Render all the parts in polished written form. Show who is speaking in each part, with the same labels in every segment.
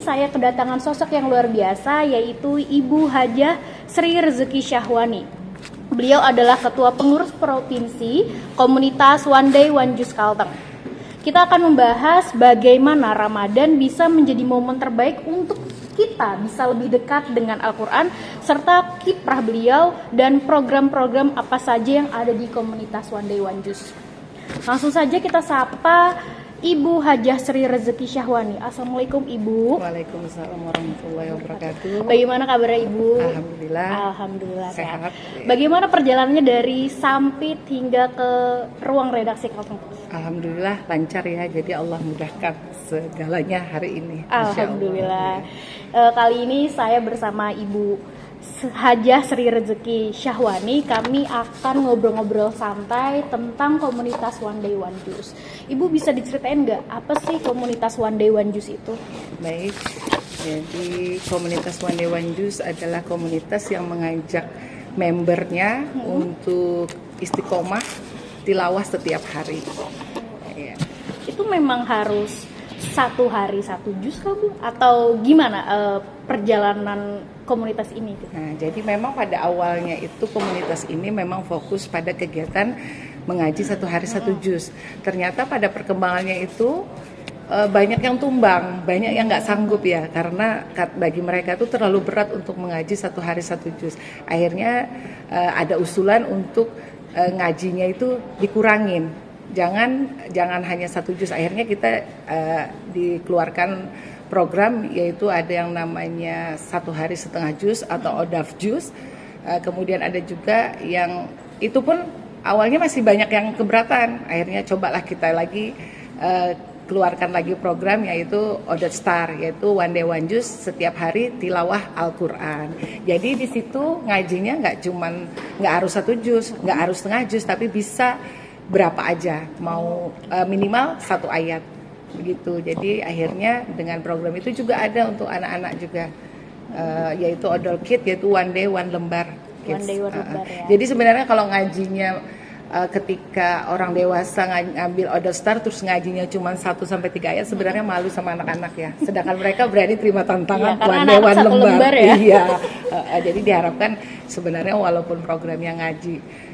Speaker 1: saya kedatangan sosok yang luar biasa, yaitu Ibu Hajah Sri Rezeki Syahwani. Beliau adalah Ketua Pengurus Provinsi Komunitas One Day One Juz Kalteng. Kita akan membahas bagaimana Ramadan bisa menjadi momen terbaik untuk kita bisa lebih dekat dengan Al-Quran, serta kiprah beliau dan program-program apa saja yang ada di komunitas One Day One Juz. Langsung saja kita sapa Ibu Hajah Sri Rezeki Syahwani. Assalamualaikum Ibu.
Speaker 2: Waalaikumsalam warahmatullahi wabarakatuh.
Speaker 1: Bagaimana kabarnya Ibu?
Speaker 2: Alhamdulillah.
Speaker 1: Alhamdulillah
Speaker 2: Sehat.
Speaker 1: Bagaimana perjalanannya dari Sampit hingga ke ruang redaksi Kalteng?
Speaker 2: Alhamdulillah lancar ya. Jadi Allah mudahkan segalanya hari ini.
Speaker 1: Alhamdulillah. Kali ini saya bersama Ibu Hajah Sri Rezeki Syahwani. Kami akan ngobrol-ngobrol santai tentang komunitas One Day One Juz. Ibu bisa diceritain nggak apa sih komunitas One Day One Juz itu?
Speaker 2: Baik. Jadi komunitas One Day One Juz adalah komunitas yang mengajak membernya untuk istiqomah tilawah setiap hari. Ya.
Speaker 1: Itu memang harus satu hari satu juz kah Bu? Atau gimana perjalanan komunitas ini?
Speaker 2: Nah, jadi memang pada awalnya itu komunitas ini memang fokus pada kegiatan mengaji satu hari satu juz. Ternyata pada perkembangannya itu banyak yang tumbang, banyak yang nggak sanggup ya, karena bagi mereka itu terlalu berat untuk mengaji satu hari satu juz. Akhirnya ada usulan untuk ngajinya itu dikurangin. Jangan hanya satu juz. Akhirnya kita dikeluarkan program, yaitu ada yang namanya satu hari setengah juz atau odaf juz. Kemudian ada juga yang itu pun awalnya masih banyak yang keberatan. Akhirnya cobalah kita lagi keluarkan lagi program, yaitu Odat Star, yaitu One Day One Juz, setiap hari tilawah Al-Quran. Jadi di situ ngajinya nggak harus satu juz, nggak harus setengah juz, tapi bisa berapa aja, mau minimal satu ayat begitu. Jadi akhirnya dengan program itu juga ada untuk anak-anak juga, yaitu Odol Kit, yaitu One Day One Lembar Kids.
Speaker 1: One Day One Lembar ya.
Speaker 2: Jadi sebenarnya kalau ngajinya ketika orang dewasa ngambil Odol Star terus ngajinya cuma 1-3 ayat, sebenarnya malu sama anak-anak ya. Sedangkan mereka berani terima tantangan One Day One Lembar ya. Iya. Jadi diharapkan sebenarnya walaupun programnya ngaji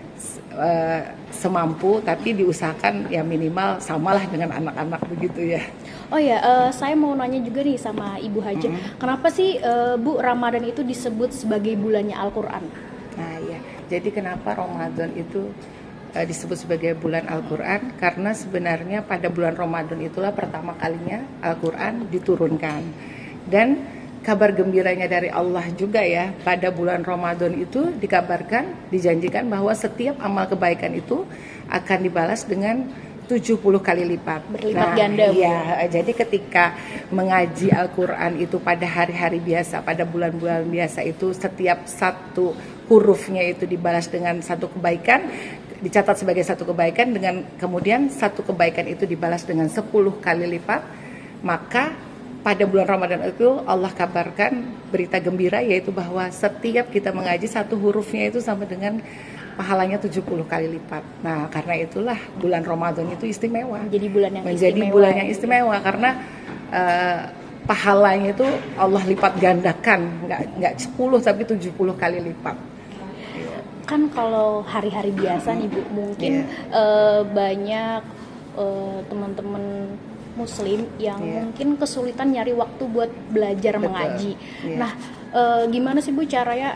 Speaker 2: semampu, tapi diusahakan ya minimal samalah dengan anak-anak begitu ya.
Speaker 1: Oh ya, saya mau nanya juga nih sama Ibu Hajah, kenapa sih Bu Ramadan itu disebut sebagai bulannya Al-Quran?
Speaker 2: Nah ya, jadi kenapa Ramadan itu disebut sebagai bulan Al-Quran? Karena sebenarnya pada bulan Ramadan itulah pertama kalinya Al-Quran diturunkan. Dan kabar gembiranya dari Allah juga ya, pada bulan Ramadan itu dikabarkan, dijanjikan bahwa setiap amal kebaikan itu akan dibalas dengan 70 kali lipat.
Speaker 1: Berlipat ganda.
Speaker 2: Iya, jadi ketika mengaji Al-Quran itu pada hari-hari biasa, pada bulan-bulan biasa itu setiap satu hurufnya itu dibalas dengan satu kebaikan, dicatat sebagai satu kebaikan, dengan kemudian satu kebaikan itu dibalas dengan 10 kali lipat. Maka pada bulan Ramadan itu Allah kabarkan berita gembira, yaitu bahwa setiap kita mengaji satu hurufnya itu sama dengan pahalanya 70 kali lipat. Nah, karena itulah bulan Ramadan itu istimewa.
Speaker 1: Menjadi bulan yang
Speaker 2: menjadi
Speaker 1: istimewa.
Speaker 2: Bulan yang istimewa karena pahalanya itu Allah lipat gandakan, nggak 10 tapi 70 kali lipat.
Speaker 1: Kan kalau hari-hari biasa nih Bu, mungkin banyak teman-teman Muslim yang mungkin kesulitan nyari waktu buat belajar mengaji. Nah, gimana sih Bu caranya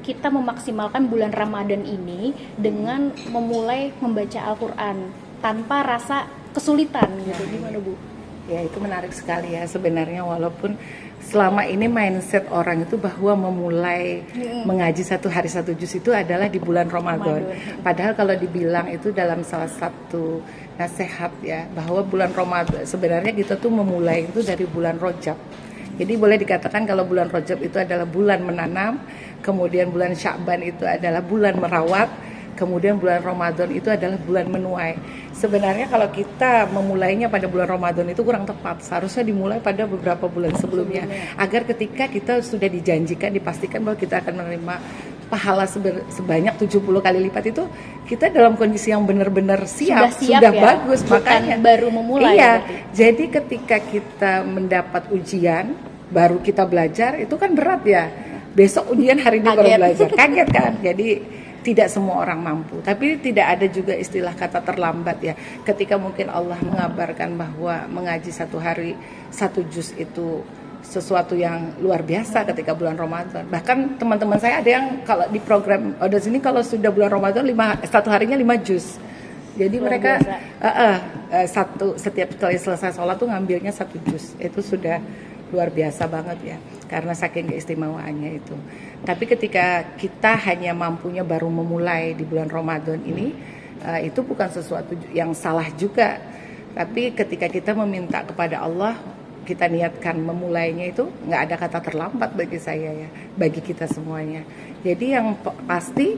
Speaker 1: kita memaksimalkan bulan Ramadan ini dengan memulai membaca Al-Quran tanpa rasa kesulitan gitu? Gimana Bu?
Speaker 2: Ya, itu menarik sekali ya sebenarnya, walaupun selama ini mindset orang itu bahwa memulai mengaji satu hari satu juz itu adalah di bulan Ramadan. Padahal kalau dibilang itu dalam salah satu nasihat ya, bahwa bulan Ramadan sebenarnya kita tuh memulai itu dari bulan Rajab. Jadi boleh dikatakan kalau bulan Rajab itu adalah bulan menanam, kemudian bulan Sya'ban itu adalah bulan merawat, kemudian bulan Ramadan itu adalah bulan menuai. Sebenarnya kalau kita memulainya pada bulan Ramadan itu kurang tepat. Seharusnya dimulai pada beberapa bulan sebelumnya. Agar ketika kita sudah dijanjikan, dipastikan bahwa kita akan menerima pahala sebanyak 70 kali lipat, itu kita dalam kondisi yang benar-benar siap sudah
Speaker 1: ya?
Speaker 2: Bagus.
Speaker 1: Bukan
Speaker 2: makanya
Speaker 1: baru memulai.
Speaker 2: Iya, berarti. Jadi ketika kita mendapat ujian, baru kita belajar itu kan berat ya. Besok ujian hari ini baru
Speaker 1: Kaget.
Speaker 2: belajar, kaget kan. Jadi tidak semua orang mampu, tapi tidak ada juga istilah kata terlambat ya. Ketika mungkin Allah mengabarkan bahwa mengaji satu hari 1 juz itu sesuatu yang luar biasa ketika bulan Ramadan. Bahkan teman-teman saya ada yang kalau di program Odos ini kalau sudah bulan Ramadan satu harinya 5 juz. Jadi
Speaker 1: Luar
Speaker 2: mereka
Speaker 1: biasa.
Speaker 2: setiap kali selesai sholat tuh ngambilnya 1 juz. Itu sudah luar biasa banget ya, karena saking keistimewaannya itu. Tapi ketika kita hanya mampunya baru memulai di bulan Ramadan ini, itu bukan sesuatu yang salah juga. Tapi ketika kita meminta kepada Allah, kita niatkan memulainya, itu nggak ada kata terlambat bagi saya ya, bagi kita semuanya. Jadi yang pasti,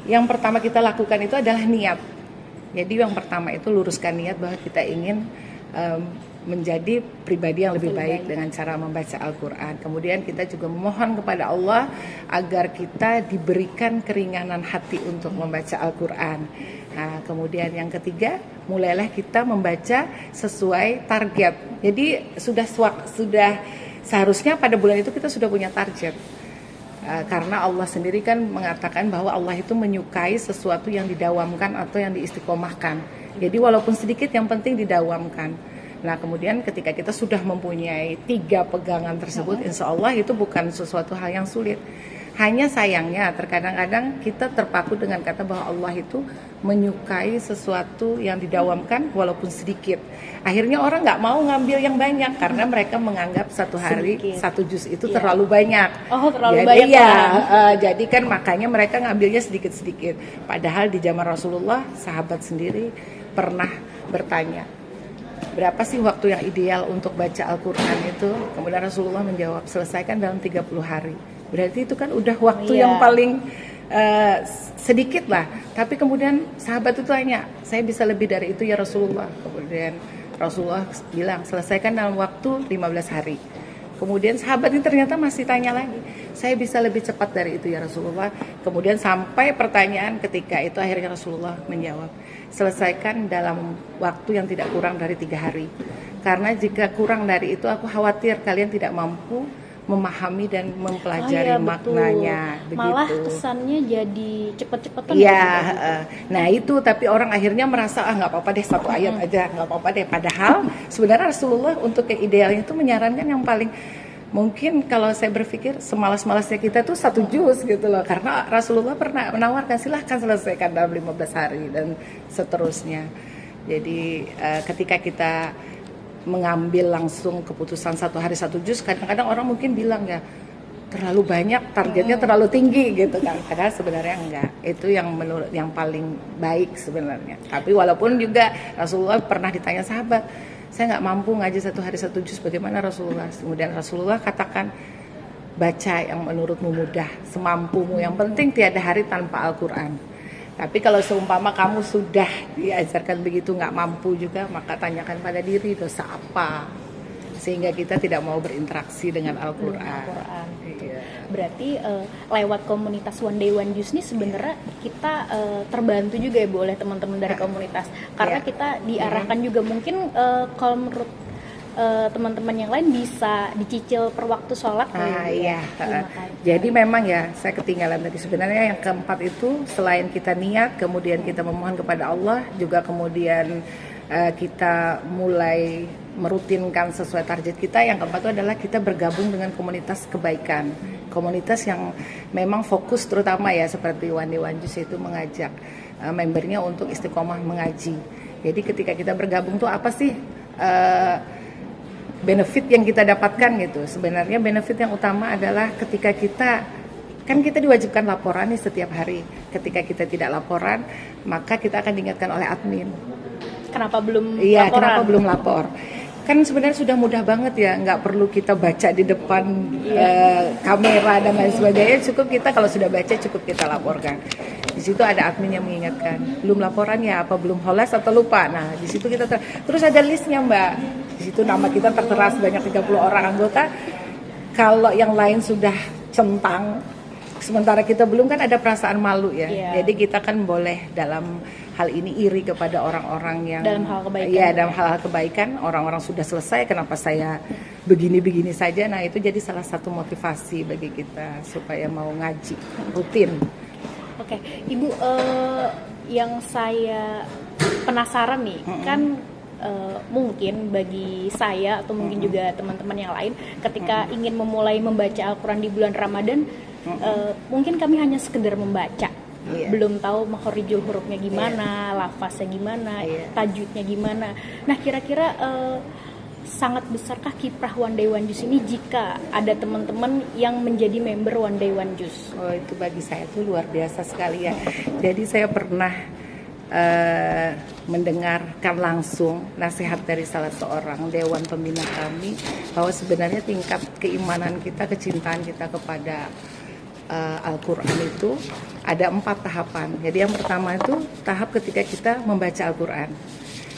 Speaker 2: yang pertama kita lakukan itu adalah niat. Jadi yang pertama itu luruskan niat bahwa kita ingin menjadi pribadi yang lebih baik dengan cara membaca Al-Quran. Kemudian kita juga memohon kepada Allah agar kita diberikan keringanan hati untuk membaca Al-Quran. Nah, kemudian yang ketiga, mulailah kita membaca sesuai target. Jadi sudah seharusnya pada bulan itu kita sudah punya target. Karena Allah sendiri kan mengatakan bahwa Allah itu menyukai sesuatu yang didawamkan atau yang diistiqomahkan. Jadi walaupun sedikit yang penting didawamkan. Nah kemudian ketika kita sudah mempunyai 3 pegangan tersebut, insya Allah itu bukan sesuatu hal yang sulit. Hanya sayangnya terkadang-kadang kita terpaku dengan kata bahwa Allah itu menyukai sesuatu yang didawamkan walaupun sedikit. Akhirnya orang nggak mau ngambil yang banyak karena mereka menganggap satu hari
Speaker 1: Sedikit.
Speaker 2: 1 juz itu terlalu banyak.
Speaker 1: Oh, terlalu
Speaker 2: Jadi,
Speaker 1: banyak
Speaker 2: ya,
Speaker 1: orang.
Speaker 2: jadi kan makanya mereka ngambilnya sedikit-sedikit. Padahal di zaman Rasulullah, sahabat sendiri pernah bertanya, berapa sih waktu yang ideal untuk baca Al-Quran itu? Kemudian Rasulullah menjawab, selesaikan dalam 30 hari. Berarti itu kan udah waktu yang paling sedikit lah. Tapi kemudian sahabat itu tanya, saya bisa lebih dari itu ya Rasulullah? Kemudian Rasulullah bilang, selesaikan dalam waktu 15 hari. Kemudian sahabat ini ternyata masih tanya lagi, saya bisa lebih cepat dari itu ya Rasulullah? Kemudian sampai pertanyaan ketika itu akhirnya Rasulullah menjawab, selesaikan dalam waktu yang tidak kurang dari 3 hari. Karena jika kurang dari itu aku khawatir kalian tidak mampu memahami dan mempelajari maknanya.
Speaker 1: Malah
Speaker 2: begitu.
Speaker 1: kesannya jadi cepet-cepetan.
Speaker 2: Iya, nah itu tapi orang akhirnya merasa nggak apa-apa deh 1 ayat aja, nggak apa-apa deh. Padahal sebenarnya Rasulullah untuk yang idealnya itu menyarankan yang paling mungkin kalau saya berpikir semalas-malasnya kita tuh 1 juz gitu loh. Karena Rasulullah pernah menawarkan silahkan selesaikan dalam 15 hari dan seterusnya. Jadi ketika kita mengambil langsung keputusan 1 hari 1 juz, kadang-kadang orang mungkin bilang ya terlalu banyak, targetnya terlalu tinggi gitu kan. Padahal sebenarnya enggak. Itu yang menurut yang paling baik sebenarnya. Tapi walaupun juga Rasulullah pernah ditanya sahabat, saya nggak mampu ngaji 1 hari 1 juz, bagaimana Rasulullah? Kemudian Rasulullah katakan, baca yang menurutmu mudah, semampumu. Yang penting tiada hari tanpa Al-Quran. Tapi kalau seumpama kamu sudah diajarkan begitu nggak mampu juga, maka tanyakan pada diri dosa apa sehingga kita tidak mau berinteraksi dengan Al-Quran. Iya.
Speaker 1: Berarti lewat komunitas One Day One Juice ini sebenarnya kita terbantu juga ya Bu oleh teman-teman dari komunitas, karena kita diarahkan juga mungkin kalau menurut teman-teman yang lain bisa dicicil per waktu sholat.
Speaker 2: Iya. Jadi memang ya saya ketinggalan tadi, sebenarnya yang keempat itu selain kita niat, kemudian kita memohon kepada Allah, juga kemudian kita mulai merutinkan sesuai target kita. Yang keempat itu adalah kita bergabung dengan komunitas kebaikan, komunitas yang memang fokus terutama ya seperti One Day One Juice itu mengajak membernya untuk istiqomah mengaji. Jadi ketika kita bergabung tuh apa sih benefit yang kita dapatkan gitu? Sebenarnya benefit yang utama adalah ketika kita diwajibkan laporan nih setiap hari. Ketika kita tidak laporan, maka kita akan diingatkan oleh admin.
Speaker 1: Kenapa belum
Speaker 2: Iya,
Speaker 1: laporan?
Speaker 2: kenapa belum lapor? Kan sebenarnya sudah mudah banget ya, nggak perlu kita baca di depan kamera dan lain sebagainya. Cukup kita kalau sudah baca cukup kita laporkan. Di situ ada admin yang mengingatkan, belum laporan ya, apa belum holes atau lupa. Nah di situ kita terus ada listnya Mbak. Di situ nama kita tertera sebanyak 30 orang anggota. Kalau yang lain sudah centang, sementara kita belum, kan ada perasaan malu ya. Jadi kita kan boleh dalam hal ini iri kepada orang-orang yang
Speaker 1: dalam hal kebaikan.
Speaker 2: Ya, dalam hal kebaikan, orang-orang sudah selesai, kenapa saya begini-begini saja. Nah, itu jadi salah satu motivasi bagi kita supaya mau ngaji rutin.
Speaker 1: Oke, Ibu, yang saya penasaran nih, kan mungkin bagi saya atau mungkin juga teman-teman yang lain, ketika ingin memulai membaca Al-Quran di bulan Ramadan, mungkin kami hanya sekedar membaca, belum tahu makhorijul hurufnya gimana, lafaznya gimana, tajwidnya gimana. Nah, kira-kira sangat besarkah kiprah One Day One Juice ini jika ada teman-teman yang menjadi member One Day One Juice?
Speaker 2: Oh, itu bagi saya tuh luar biasa sekali ya. Jadi saya pernah mendengarkan langsung nasihat dari salah seorang dewan pembina kami bahwa sebenarnya tingkat keimanan kita, kecintaan kita kepada Al-Quran itu ada 4 tahapan. Jadi yang pertama itu tahap ketika kita membaca Al-Quran.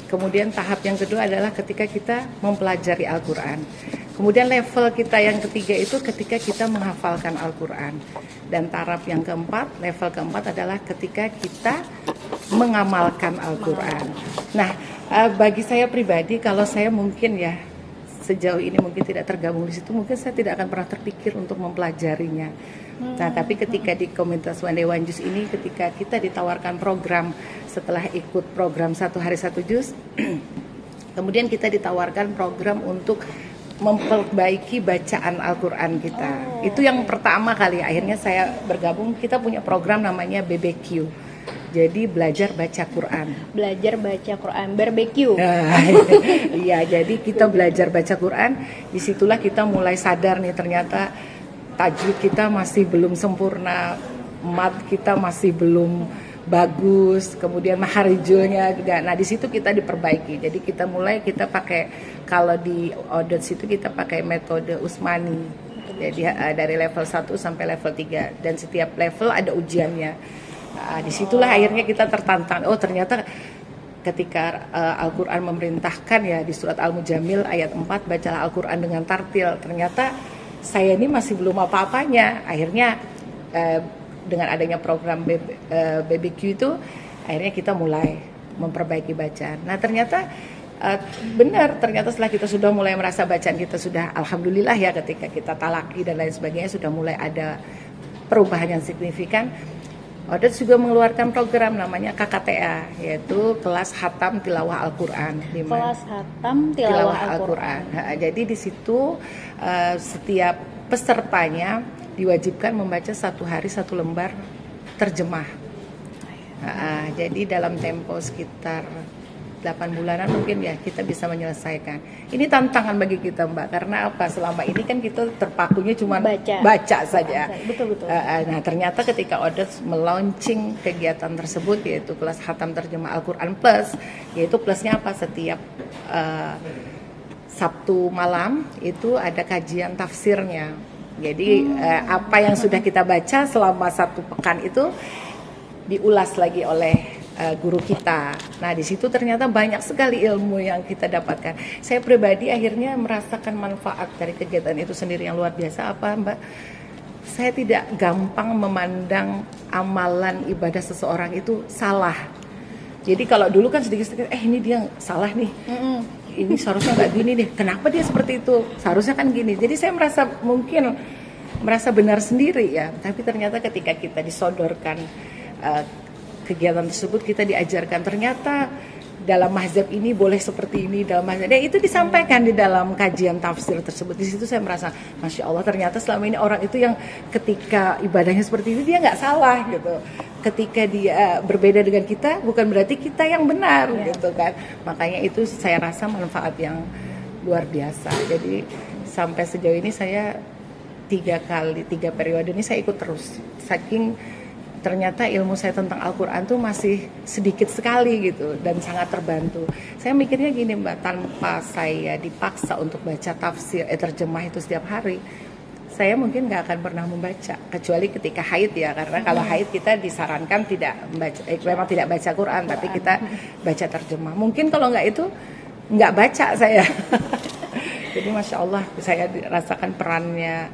Speaker 2: Kemudian tahap yang kedua adalah ketika kita mempelajari Al-Quran. Kemudian level kita yang ketiga itu ketika kita menghafalkan Al-Quran. Dan taraf yang keempat, level keempat adalah ketika kita mengamalkan Al-Quran. Nah, bagi saya pribadi, kalau saya mungkin ya sejauh ini mungkin tidak tergabung di situ, mungkin saya tidak akan pernah terpikir untuk mempelajarinya. Nah, tapi ketika di komunitas One Day One Juice ini, ketika kita ditawarkan program setelah ikut program 1 hari 1 juz, kemudian kita ditawarkan program untuk memperbaiki bacaan Al-Quran kita. Itu yang pertama kali, akhirnya saya bergabung. Kita punya program namanya BBQ. Jadi belajar baca Quran.
Speaker 1: Belajar baca Quran, barbecue.
Speaker 2: Iya, jadi kita belajar baca Quran. Disitulah kita mulai sadar nih, ternyata tajwid kita masih belum sempurna, mat kita masih belum bagus, kemudian maharijulnya juga. Nah, di situ kita diperbaiki. Jadi kita pakai, kalau di Odot situ kita pakai metode Usmani. Jadi dari level 1 sampai level 3 dan setiap level ada ujiannya. Nah, disitulah akhirnya kita tertantang. Oh, ternyata ketika Al-Quran memerintahkan ya di surat Al-Mujamil ayat 4, bacalah Al-Quran dengan tartil. Ternyata saya ini masih belum apa-apanya. Akhirnya dengan adanya program BBQ itu, akhirnya kita mulai memperbaiki bacaan. Nah, ternyata benar, ternyata setelah kita sudah mulai merasa bacaan kita sudah alhamdulillah ya, ketika kita talaki dan lain sebagainya sudah mulai ada perubahan yang signifikan. Odot juga mengeluarkan program namanya KKTA, yaitu kelas Khatam Tilawah Al-Quran.
Speaker 1: Kelas Khatam Tilawah Al-Quran.
Speaker 2: Nah, jadi di situ setiap pesertanya diwajibkan membaca 1 hari 1 lembar terjemah. Jadi dalam tempo sekitar 8 bulanan mungkin ya kita bisa menyelesaikan. Ini tantangan bagi kita, Mbak, karena apa? Selama ini kan kita terpakunya cuma baca saja.
Speaker 1: Betul.
Speaker 2: Nah, ternyata ketika Odot melaunching kegiatan tersebut, yaitu kelas Khatam Terjemah Al-Quran Plus, yaitu plusnya apa? Setiap Sabtu malam itu ada kajian tafsirnya. Jadi apa yang sudah kita baca selama 1 pekan itu diulas lagi oleh guru kita. Nah, di situ ternyata banyak sekali ilmu yang kita dapatkan. Saya pribadi akhirnya merasakan manfaat dari kegiatan itu sendiri yang luar biasa. Apa, Mbak? Saya tidak gampang memandang amalan ibadah seseorang itu salah. Jadi kalau dulu kan sedikit-sedikit, ini dia salah nih. Ini seharusnya nggak gini nih. Kenapa dia seperti itu? Seharusnya kan gini. Jadi saya merasa benar sendiri ya. Tapi ternyata ketika kita disodorkan kegiatan tersebut, kita diajarkan ternyata dalam mazhab ini boleh seperti ini, dalam mazhab itu disampaikan di dalam kajian tafsir tersebut. Di situ saya merasa, masya Allah, ternyata selama ini orang itu yang ketika ibadahnya seperti ini dia nggak salah gitu. Ketika dia berbeda dengan kita, bukan berarti kita yang benar gitu kan. Makanya itu saya rasa manfaat yang luar biasa. Jadi sampai sejauh ini saya 3 periode ini saya ikut terus. Saking ternyata ilmu saya tentang Al-Quran tuh masih sedikit sekali gitu, dan sangat terbantu. Saya mikirnya gini, Mbak, tanpa saya dipaksa untuk baca tafsir, terjemah itu setiap hari, saya mungkin nggak akan pernah membaca, kecuali ketika haid ya, karena kalau haid kita disarankan tidak membaca, memang tidak baca Quran, tapi kita baca terjemah. Mungkin kalau nggak itu, nggak baca saya. Jadi Masya Allah, saya rasakan perannya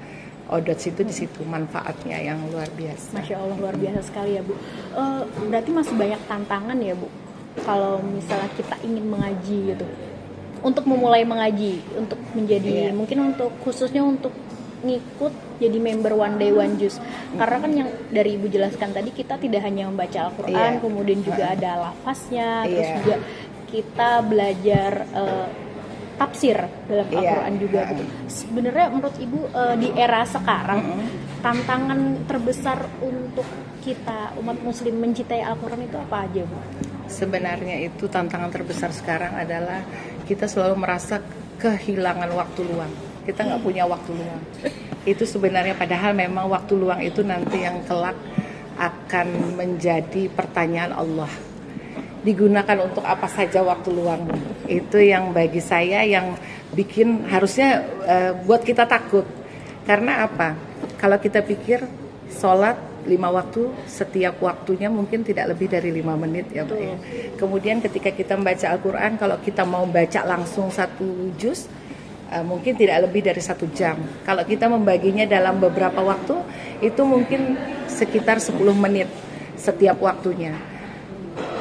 Speaker 2: Odots itu di situ manfaatnya yang luar biasa.
Speaker 1: Masya Allah, luar biasa sekali ya Bu. Berarti masih banyak tantangan ya Bu, kalau misalnya kita ingin mengaji gitu, untuk memulai mengaji, untuk menjadi mungkin untuk khususnya untuk ngikut jadi member One Day One Juz. Karena kan yang dari Ibu jelaskan tadi, kita tidak hanya membaca Al-Quran, kemudian juga ada lafaznya, terus juga kita belajar tafsir dalam Al-Quran juga gitu. Sebenarnya menurut Ibu di era sekarang tantangan terbesar untuk kita umat muslim mencintai Al-Quran itu apa aja Bu?
Speaker 2: Sebenarnya itu tantangan terbesar sekarang adalah kita selalu merasa kehilangan waktu luang. Kita nggak punya waktu luang. Itu sebenarnya padahal memang waktu luang itu nanti yang kelak akan menjadi pertanyaan Allah. Digunakan untuk apa saja waktu luangmu? Itu yang bagi saya yang bikin harusnya buat kita takut. Karena apa? Kalau kita pikir sholat 5 waktu, setiap waktunya mungkin tidak lebih dari 5 menit ya Mbak ya. Kemudian ketika kita membaca Al-Quran, kalau kita mau baca langsung 1 juz, mungkin tidak lebih dari 1 jam. Kalau kita membaginya dalam beberapa waktu, itu mungkin sekitar 10 menit setiap waktunya.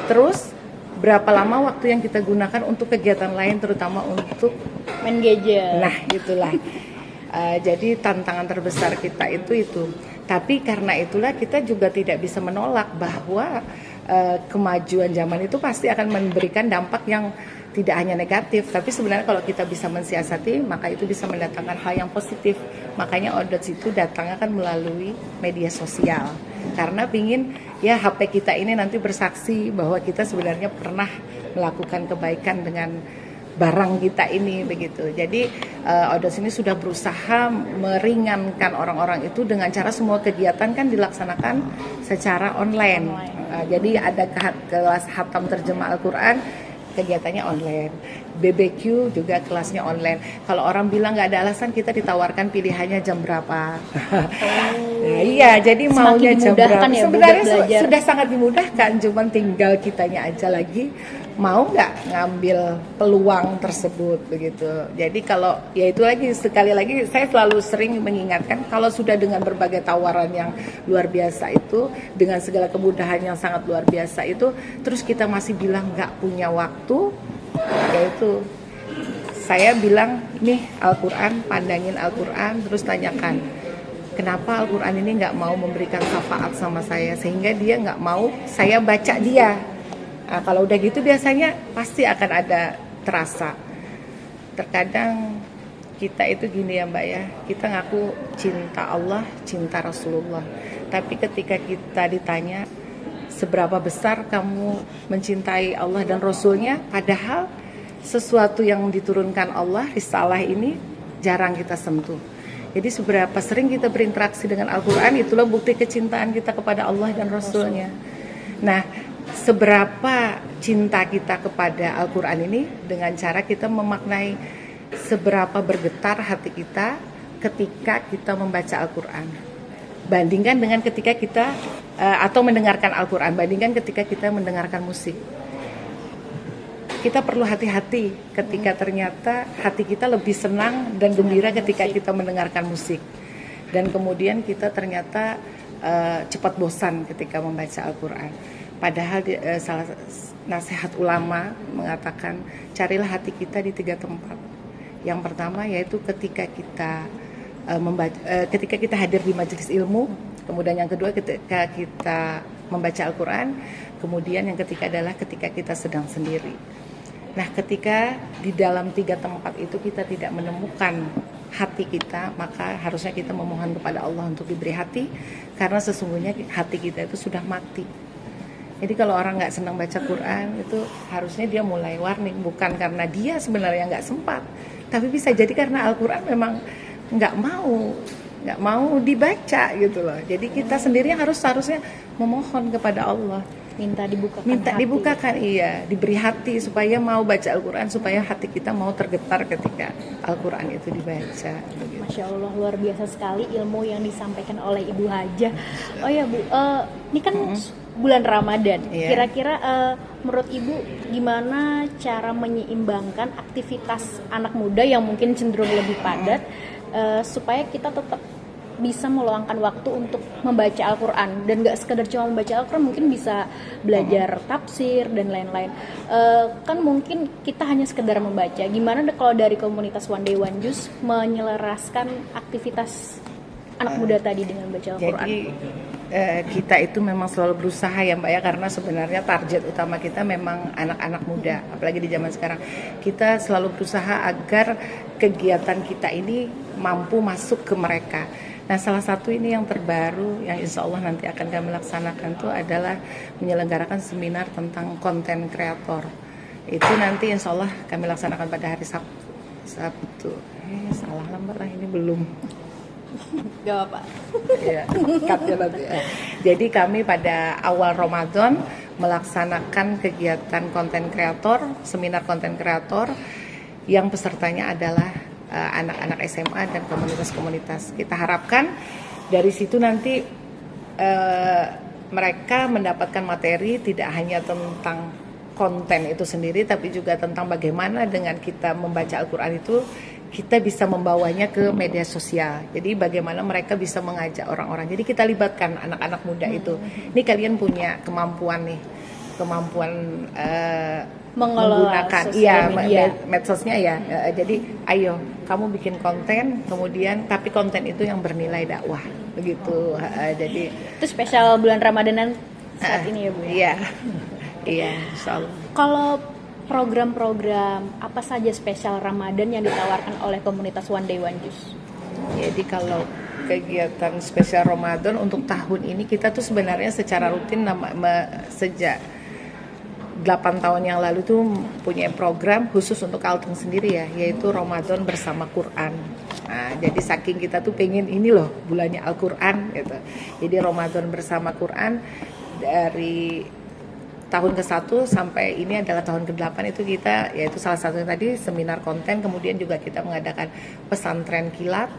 Speaker 2: Terus berapa lama waktu yang kita gunakan untuk kegiatan lain, terutama untuk
Speaker 1: main gadget.
Speaker 2: Nah itulah. Jadi tantangan terbesar kita itu. Tapi karena itulah kita juga tidak bisa menolak bahwa kemajuan zaman itu pasti akan memberikan dampak yang tidak hanya negatif, tapi sebenarnya kalau kita bisa mensiasati, maka itu bisa mendatangkan hal yang positif. Makanya Odots itu datangnya kan melalui media sosial, karena pingin ya HP kita ini nanti bersaksi bahwa kita sebenarnya pernah melakukan kebaikan dengan barang kita ini begitu. Jadi Odots ini sudah berusaha meringankan orang-orang itu dengan cara semua kegiatan kan dilaksanakan secara online. Jadi ada kelas khatam terjemah Al-Quran, kegiatannya online. BBQ juga kelasnya online. Kalau orang bilang nggak ada alasan, kita ditawarkan pilihannya jam berapa. Nah, iya, jadi maunya jam berapa.
Speaker 1: Ya,
Speaker 2: sebenarnya sudah sangat dimudahkan, cuman tinggal kitanya aja lagi mau nggak ngambil peluang tersebut begitu. Jadi kalau ya itu lagi, sekali lagi saya selalu sering mengingatkan, kalau sudah dengan berbagai tawaran yang luar biasa itu, dengan segala kemudahan yang sangat luar biasa itu, terus kita masih bilang nggak punya waktu, yaitu saya bilang nih Al-Quran, pandangin Al-Quran, terus tanyakan kenapa Al-Quran ini nggak mau memberikan syafaat sama saya, sehingga dia nggak mau saya baca dia. Nah, kalau udah gitu biasanya pasti akan ada terasa. Terkadang kita itu gini ya Mbak ya, kita ngaku cinta Allah, cinta Rasulullah, tapi ketika kita ditanya seberapa besar kamu mencintai Allah dan Rasulnya, padahal sesuatu yang diturunkan Allah, risalah ini jarang kita sentuh. Jadi seberapa sering kita berinteraksi dengan Al-Quran, itulah bukti kecintaan kita kepada Allah dan Rasulnya. Nah, seberapa cinta kita kepada Al-Quran ini dengan cara kita memaknai seberapa bergetar hati kita ketika kita membaca Al-Quran. Bandingkan dengan ketika kita atau mendengarkan Al-Quran, bandingkan ketika kita mendengarkan musik. Kita perlu hati-hati ketika ternyata hati kita lebih senang dan gembira ketika kita mendengarkan musik. Dan kemudian kita ternyata cepat bosan ketika membaca Al-Quran. Padahal salah nasihat ulama mengatakan carilah hati kita di 3 tempat. Yang pertama yaitu ketika kita ketika kita hadir di majelis ilmu, kemudian yang kedua ketika kita membaca Al-Quran, kemudian yang ketiga adalah ketika kita sedang sendiri. Nah, ketika di dalam 3 tempat itu kita tidak menemukan hati kita, maka harusnya kita memohon kepada Allah untuk diberi hati, karena sesungguhnya hati kita itu sudah mati. Jadi kalau orang nggak senang baca Quran, itu harusnya dia mulai warning, bukan karena dia sebenarnya nggak sempat, tapi bisa jadi karena Al-Quran memang nggak mau dibaca gitu loh. Jadi kita sendiri yang harusnya memohon kepada Allah, minta dibukakan, iya, diberi hati supaya mau baca Al-Quran, supaya hati kita mau tergetar ketika Al-Quran itu dibaca. Begitu.
Speaker 1: Masya Allah, luar biasa sekali ilmu yang disampaikan oleh Ibu Hajah. Oh ya Bu, ini kan bulan Ramadan. Kira-kira menurut Ibu gimana cara menyeimbangkan aktivitas anak muda yang mungkin cenderung lebih padat supaya kita tetap bisa meluangkan waktu untuk membaca Al-Quran, dan nggak sekedar cuma membaca Al-Quran, mungkin bisa belajar tafsir dan lain-lain. Kan mungkin kita hanya sekedar membaca. Gimana kalau dari komunitas One Day One Juz menyelaraskan aktivitas anak muda tadi dengan baca Al-Quran?
Speaker 2: Jadi kita itu memang selalu berusaha ya Mbak ya, karena sebenarnya target utama kita memang anak-anak muda, apalagi di zaman sekarang. Kita selalu berusaha agar kegiatan kita ini mampu masuk ke mereka. Nah, salah satu ini yang terbaru yang insya Allah nanti akan kami laksanakan itu adalah menyelenggarakan seminar tentang konten kreator. Itu nanti insya Allah kami laksanakan pada hari Sabtu. Salah lambat lah, ini belum.
Speaker 1: Gak apa-apa.
Speaker 2: Ya, cut ya nanti. Jadi kami pada awal Ramadan melaksanakan kegiatan konten kreator, seminar konten kreator yang pesertanya adalah anak-anak SMA dan komunitas-komunitas. Kita harapkan dari situ nanti mereka mendapatkan materi tidak hanya tentang konten itu sendiri, tapi juga tentang bagaimana dengan kita membaca Al-Quran itu kita bisa membawanya ke media sosial. Jadi bagaimana mereka bisa mengajak orang-orang. Jadi kita libatkan anak-anak muda itu. Ini kalian punya kemampuan nih, kemampuan menggunakan medsosnya ya. Jadi ayo kamu bikin konten, kemudian tapi konten itu yang bernilai dakwah, begitu. Jadi
Speaker 1: itu spesial bulan Ramadanan saat ini ya Bu?
Speaker 2: Iya, iya, insyaallah.
Speaker 1: Kalau program-program apa saja spesial Ramadan yang ditawarkan oleh komunitas One Day One Juz?
Speaker 2: Jadi kalau kegiatan spesial Ramadan untuk tahun ini kita tuh sebenarnya secara rutin sejak 8 tahun yang lalu tuh punya program khusus untuk Kalteng sendiri ya, yaitu Ramadan bersama Quran. Nah, jadi saking kita tuh pengen ini loh bulannya Al-Quran gitu. Jadi Ramadan bersama Quran dari tahun ke-1 sampai ini adalah tahun ke-8 itu kita, yaitu salah satunya tadi seminar konten, kemudian juga kita mengadakan pesantren kilat,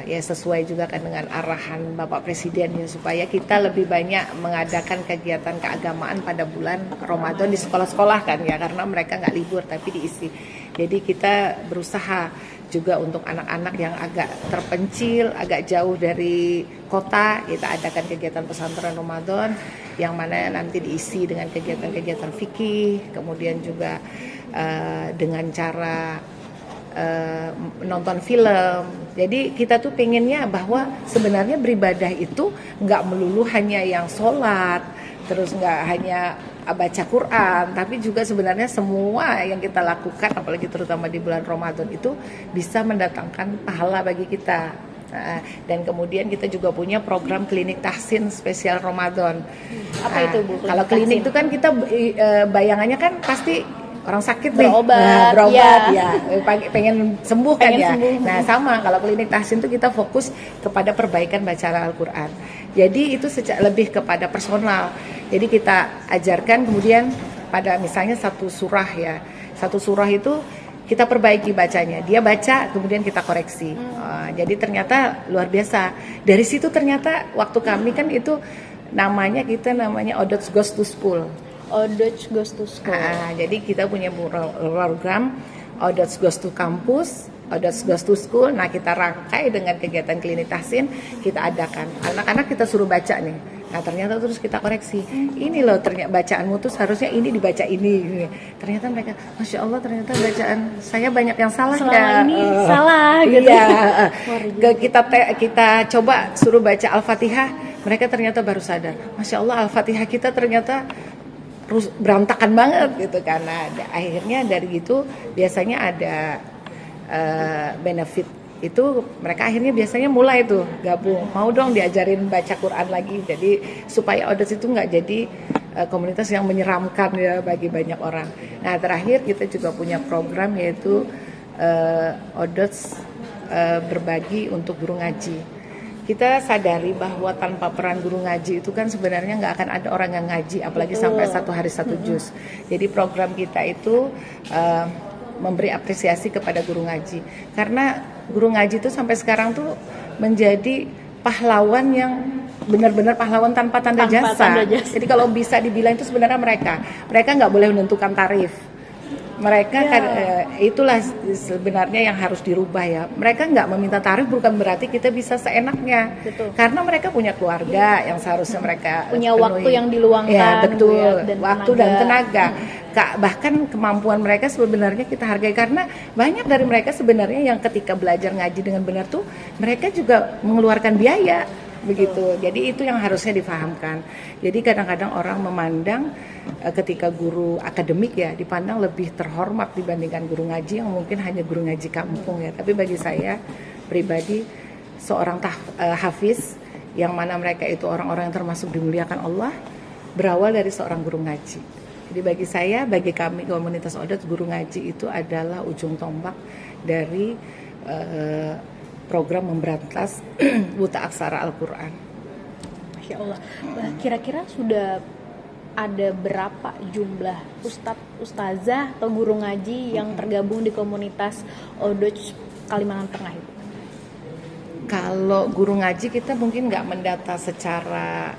Speaker 2: ya sesuai juga kan dengan arahan Bapak Presiden ya, supaya kita lebih banyak mengadakan kegiatan keagamaan pada bulan Ramadan di sekolah-sekolah kan ya, karena mereka nggak libur tapi diisi. Jadi kita berusaha juga untuk anak-anak yang agak terpencil, agak jauh dari kota, kita adakan kegiatan pesantren Ramadan yang mana nanti diisi dengan kegiatan-kegiatan fikih, kemudian juga dengan cara nonton film. Jadi kita tuh pengennya bahwa sebenarnya beribadah itu nggak melulu hanya yang sholat, terus nggak hanya baca Quran, tapi juga sebenarnya semua yang kita lakukan, apalagi terutama di bulan Ramadan itu bisa mendatangkan pahala bagi kita. Dan kemudian kita juga punya program klinik tahsin spesial Ramadan.
Speaker 1: Apa itu Bu?
Speaker 2: Kalau klinik itu kan kita bayangannya kan pasti orang sakit
Speaker 1: berobat,
Speaker 2: ya pengen sembuh kan ya.
Speaker 1: Sembuh.
Speaker 2: Nah sama kalau klinik tahsin itu kita fokus kepada perbaikan bacaan Al-Quran. Jadi itu lebih kepada personal. Jadi kita ajarkan kemudian pada misalnya satu surah ya, satu surah itu kita perbaiki bacanya. Dia baca kemudian kita koreksi. Jadi ternyata luar biasa. Dari situ ternyata waktu kami kan itu namanya Odots Goes to School.
Speaker 1: Odots Goes to School.
Speaker 2: Jadi kita punya program Odots Goes to Campus, Odots Goes to School. Nah kita rangkai dengan kegiatan klinik tahsin, kita adakan. Anak-anak kita suruh baca nih. Nah ternyata terus kita koreksi. Ini loh ternyata bacaanmu tuh seharusnya ini dibaca ini. Ternyata mereka, Masya Allah ternyata bacaan saya banyak yang salah.
Speaker 1: Selama ini salah gitu.
Speaker 2: Iya. Kita coba suruh baca Al-Fatihah, mereka ternyata baru sadar. Masya Allah Al-Fatihah kita ternyata berantakan banget gitu, karena akhirnya dari gitu biasanya ada benefit itu, mereka akhirnya biasanya mulai tuh gabung, mau dong diajarin baca Quran lagi, jadi supaya Odots itu nggak jadi komunitas yang menyeramkan ya bagi banyak orang. Nah terakhir kita juga punya program yaitu Odots berbagi untuk guru ngaji. Kita sadari bahwa tanpa peran guru ngaji itu kan sebenarnya nggak akan ada orang yang ngaji, apalagi sampai satu hari satu juz. Jadi program kita itu memberi apresiasi kepada guru ngaji, karena guru ngaji itu sampai sekarang tuh menjadi pahlawan yang benar-benar pahlawan tanpa tanda jasa. Jadi kalau bisa dibilang itu sebenarnya mereka nggak boleh menentukan tarif. Mereka kan itulah sebenarnya yang harus dirubah ya. Mereka nggak meminta tarif bukan berarti kita bisa seenaknya.
Speaker 1: Betul.
Speaker 2: Karena mereka punya keluarga yang seharusnya mereka
Speaker 1: Punya
Speaker 2: penuhi.
Speaker 1: waktu yang diluangkan,
Speaker 2: Ya, betul.
Speaker 1: Bu, ya, dan
Speaker 2: Waktu dan tenaga. Bahkan kemampuan mereka sebenarnya kita hargai karena banyak dari mereka sebenarnya yang ketika belajar ngaji dengan benar tuh mereka juga mengeluarkan biaya. Begitu. Jadi itu yang harusnya difahamkan. Jadi kadang-kadang orang memandang ketika guru akademik ya dipandang lebih terhormat dibandingkan guru ngaji yang mungkin hanya guru ngaji kampung ya. Tapi bagi saya pribadi seorang hafiz yang mana mereka itu orang-orang yang termasuk dimuliakan Allah berawal dari seorang guru ngaji. Jadi bagi saya, bagi kami komunitas Odat, guru ngaji itu adalah ujung tombak dari program memberantas buta aksara Al-Quran.
Speaker 1: Masya Allah. Kira-kira sudah ada berapa jumlah ustazah atau guru ngaji yang tergabung di komunitas Odoj Kalimantan Tengah itu?
Speaker 2: Kalau guru ngaji kita mungkin nggak mendata secara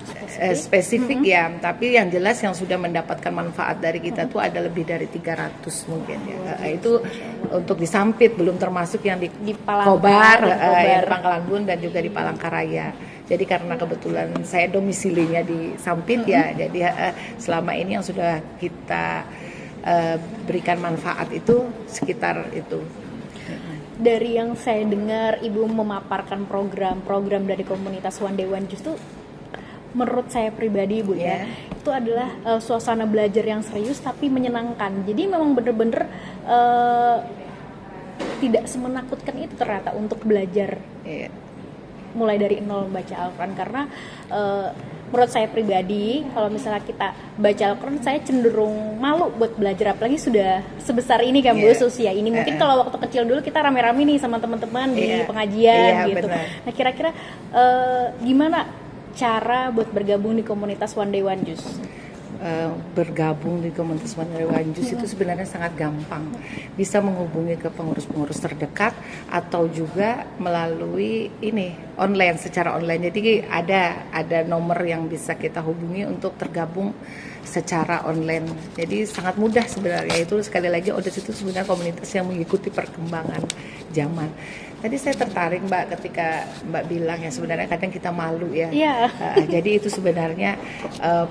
Speaker 2: spesifik ya, tapi yang jelas yang sudah mendapatkan manfaat dari kita tuh ada lebih dari 300 mungkin ya. Itu untuk di Sampit, belum termasuk yang di Kobar, yang di Pangkalan Bun dan juga di Palangkaraya. Jadi karena kebetulan saya domisilinya di Sampit ya, jadi selama ini yang sudah kita berikan manfaat itu sekitar itu.
Speaker 1: Dari yang saya dengar Ibu memaparkan program-program dari komunitas One Day One Juice itu menurut saya pribadi Bu ya, itu adalah suasana belajar yang serius tapi menyenangkan. Jadi memang benar-benar tidak semenakutkan itu ternyata untuk belajar mulai dari nol baca Al-Quran, karena menurut saya pribadi kalau misalnya kita baca Al-Quran saya cenderung malu buat belajar, apalagi sudah sebesar ini kan Bu, usia ini. Mungkin kalau waktu kecil dulu kita rame-rame nih sama teman-teman di pengajian gitu.
Speaker 2: Benar.
Speaker 1: Nah kira-kira gimana cara buat bergabung di komunitas One Day One Juice?
Speaker 2: Bergabung di komunitas One Day One Juice itu sebenarnya sangat gampang. Bisa menghubungi ke pengurus-pengurus terdekat atau juga melalui online, secara online. Jadi ada nomor yang bisa kita hubungi untuk tergabung secara online. Jadi sangat mudah sebenarnya. Itu sekali lagi Odes itu sebenarnya komunitas yang mengikuti perkembangan zaman. Tadi saya tertarik Mbak ketika Mbak bilang ya sebenarnya kadang kita malu ya. Jadi itu sebenarnya